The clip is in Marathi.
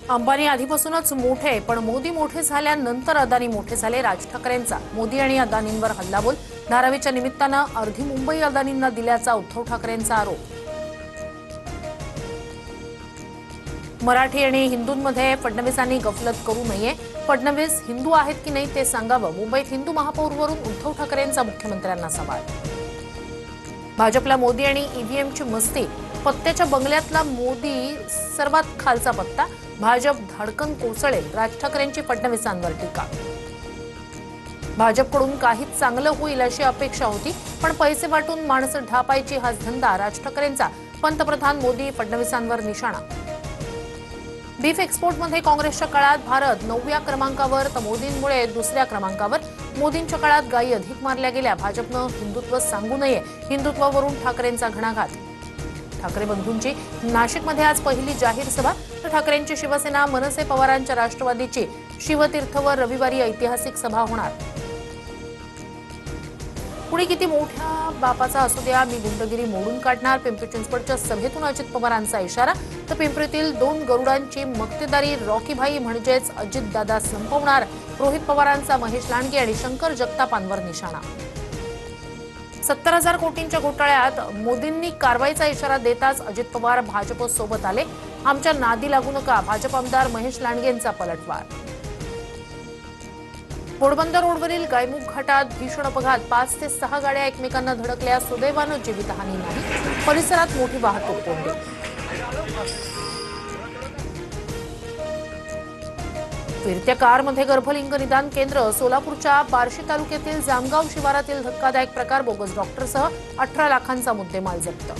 अंबानी आधीपासूनच मोठे, पण मोदी मोठे झाल्यानंतर अदानी मोठे झाले. राज ठाकरेंचा मोदी आणि अदानींवर हल्लाबोल. धारावीच्या निमित्तानं अर्धी मुंबई अदानींना दिल्याचा उद्धव ठाकरेंचा आरोप. मराठी आणि हिंदूंमध्ये फडणवीसांनी गफलत करू नये. फडणवीस हिंदू आहेत की नाही ते सांगावं. मुंबईत हिंदू महापौरवरून उद्धव ठाकरेंचा मुख्यमंत्र्यांना सवाल. भाजपला मोदी आणि ईव्हीएमची मस्ती. पत्त्याच्या बंगल्यातला मोदी सर्वात खालचा पत्ता. भाजप धडकन कोसळेल. राज ठाकरेंची फडणवीसांवर टीका. भाजपकडून काहीच चांगलं होईल अशी अपेक्षा होती, पण पैसे वाटून माणसं ढापायची हाच धंदा. राज ठाकरेंचा पंतप्रधान मोदी फडणवीसांवर निशाणा. बीफ एक्सपोर्टमध्ये काँग्रेसच्या काळात भारत 9व्या क्रमांकावर, तर मोदींमुळे 2ऱ्या क्रमांकावर. मोदींच्या काळात गायी अधिक मारल्या गेल्या. भाजपनं हिंदुत्व सांगू नये. हिंदुत्वावरून ठाकरेंचा घणाघात. ठाकरे बंधूंची नाशिकमध्ये आज पहिली जाहीर सभा. तर ठाकरेंची शिवसेना, मनसे, पवारांच्या राष्ट्रवादीची शिवतीर्थवर रविवारी ऐतिहासिक सभा होणार. कुणी किती मोठ्या बापाचा असू द्या, मी गुंडगिरी मोडून काढणार. पिंपरी चिंचवडच्या सभेतून अजित पवारांचा इशारा. तर पिंपरीतील 2 गरुडांची मक्तेदारी रॉकी भाई म्हणजेच अजितदादा संपवणार. रोहित पवारांचा महेश लांडगे आणि शंकर जगतापांवर निशाणा. 70,000 कोटींच्या घोटाळ्यात मोदींनी कारवाईचा इशारा देताच अजित पवार भाजपसोबत आले. आमच्या नादी लागू नका. भाजप आमदार महेश लांडगेंचा पलटवार. पोरबंदर रोडवरील गायमुख घाटात भीषण अपघात. 5 ते 6 गाड्या एकमेकांना धडकल्या. सुदैवानं जीवितहानी नाही. परिसरात मोठी वाहतूक कोंडी. फिरत्या कारमध्ये गर्भलिंग निदान केंद्र. सोलापूरच्या बार्शी तालुक्यातील जामगाव शिवारातील धक्कादायक प्रकार. बोगस डॉक्टरसह 18 लाखांचा मुद्देमाल जप्त.